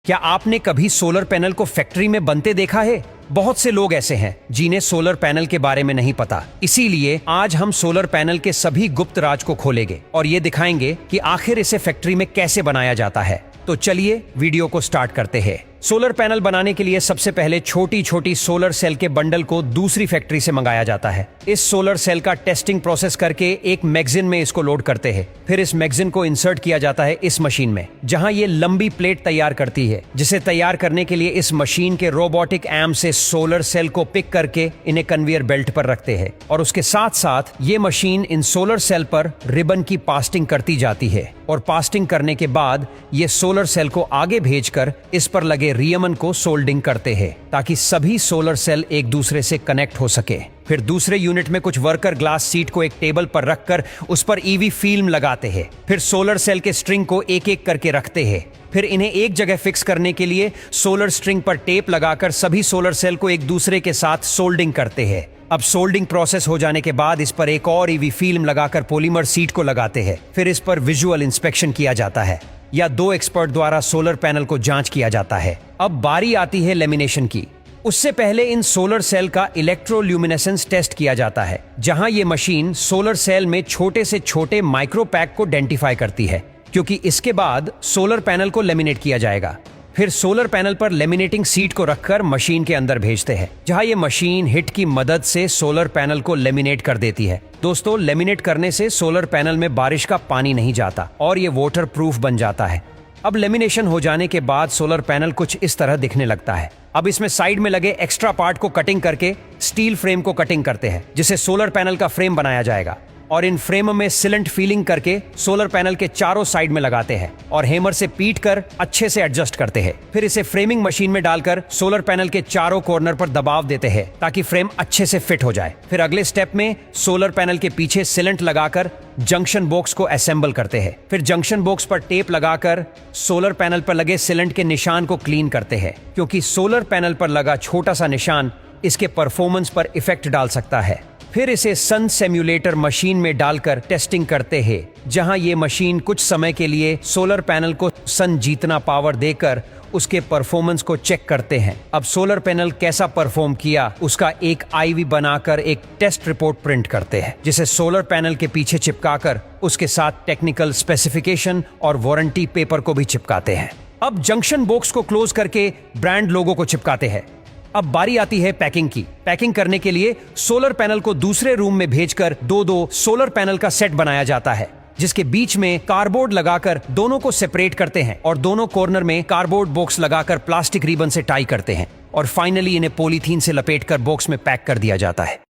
क्या आपने कभी सोलर पैनल को फैक्ट्री में बनते देखा है? बहुत से लोग ऐसे हैं जिन्हें सोलर पैनल के बारे में नहीं पता। इसीलिए आज हम सोलर पैनल के सभी गुप्त राज को खोलेंगे और ये दिखाएंगे कि आखिर इसे फैक्ट्री में कैसे बनाया जाता है। तो चलिए वीडियो को स्टार्ट करते हैं। सोलर पैनल बनाने के लिए सबसे पहले छोटी छोटी सोलर सेल के बंडल को दूसरी फैक्ट्री से मंगाया जाता है। इस सोलर सेल का टेस्टिंग प्रोसेस करके एक मैगजीन में इसको लोड करते हैं। फिर इस मैगजीन को इंसर्ट किया जाता है इस मशीन में, जहां ये लंबी प्लेट तैयार करती है, जिसे तैयार करने के लिए इस मशीन के रोबोटिक आर्म से सोलर सेल को पिक करके इन्हें कन्वेयर बेल्ट पर रखते हैं और उसके साथ साथ ये मशीन इन सोलर सेल पर रिबन की पास्टिंग करती जाती है और पास्टिंग करने के बाद ये सोलर सेल को आगे भेजकर इस पर लगे रियमन को सोल्डिंग करते हैं ताकि सभी सोलर सेल एक दूसरे से कनेक्ट हो सके। फिर दूसरे यूनिट में कुछ वर्कर ग्लास सीट को एक टेबल पर रखकर उस पर ईवी फिल्म लगाते हैं। फिर सोलर सेल के स्ट्रिंग को एक एक करके रखते हैं। फिर इन्हें एक जगह फिक्स करने के लिए सोलर स्ट्रिंग पर टेप लगाकर सभी सोलर सेल को एक दूसरे के साथ सोल्डिंग करते हैं। अब सोल्डिंग प्रोसेस हो जाने के बाद इस पर एक और ईवी फिल्म लगाकर पॉलीमर सीट को लगाते हैं। फिर इस पर विजुअल इंस्पेक्शन किया जाता है या दो एक्सपर्ट द्वारा सोलर पैनल को जांच किया जाता है। अब बारी आती है लेमिनेशन की। उससे पहले इन सोलर सेल का इलेक्ट्रोल्यूमिनेसेंस टेस्ट किया जाता है, जहां ये मशीन सोलर सेल में छोटे से छोटे माइक्रोपैक को आइडेंटिफाई करती है, क्योंकि इसके बाद सोलर पैनल को लेमिनेट किया जाएगा। फिर सोलर पैनल पर लेमिनेटिंग सीट को रखकर मशीन के अंदर भेजते हैं, जहां ये मशीन हिट की मदद से सोलर पैनल को लेमिनेट कर देती है। दोस्तों, लेमिनेट करने से सोलर पैनल में बारिश का पानी नहीं जाता और ये वाटर प्रूफ बन जाता है। अब लेमिनेशन हो जाने के बाद सोलर पैनल कुछ इस तरह दिखने लगता है। अब इसमें साइड में लगे एक्स्ट्रा पार्ट को कटिंग करके स्टील फ्रेम को कटिंग करते हैं, जिससे सोलर पैनल का फ्रेम बनाया जाएगा और इन फ्रेम में सिलेंट फीलिंग करके सोलर पैनल के चारों साइड में लगाते हैं और हैमर से पीट कर अच्छे से एडजस्ट करते हैं। फिर इसे फ्रेमिंग मशीन में डालकर सोलर पैनल के चारों कॉर्नर पर दबाव देते हैं ताकि फ्रेम अच्छे से फिट हो जाए। फिर अगले स्टेप में सोलर पैनल के पीछे सिलेंट लगाकर जंक्शन बॉक्स को असेंबल करते हैं। फिर जंक्शन बॉक्स पर टेप लगाकर सोलर पैनल पर लगे सिलेंट के निशान को क्लीन करते हैं, क्योंकि सोलर पैनल पर लगा छोटा सा निशान इसके परफॉर्मेंस पर इफेक्ट डाल सकता है। फिर इसे सन सिम्युलेटर मशीन में डालकर टेस्टिंग करते हैं, जहां ये मशीन कुछ समय के लिए सोलर पैनल को सन जितना पावर देकर उसके परफॉर्मेंस को चेक करते हैं। अब सोलर पैनल कैसा परफॉर्म किया उसका एक आईवी बनाकर एक टेस्ट रिपोर्ट प्रिंट करते हैं, जिसे सोलर पैनल के पीछे चिपकाकर उसके साथ टेक्निकल स्पेसिफिकेशन और वारंटी पेपर को भी चिपकाते हैं। अब जंक्शन बॉक्स को क्लोज करके ब्रांड लोगो को चिपकाते हैं। अब बारी आती है पैकिंग की। पैकिंग करने के लिए सोलर पैनल को दूसरे रूम में भेजकर दो सोलर पैनल का सेट बनाया जाता है, जिसके बीच में कार्डबोर्ड लगाकर दोनों को सेपरेट करते हैं और दोनों कॉर्नर में कार्डबोर्ड बॉक्स लगाकर प्लास्टिक रिबन से टाई करते हैं और फाइनली इन्हें पॉलीथीन से लपेटकर बॉक्स में पैक कर दिया जाता है।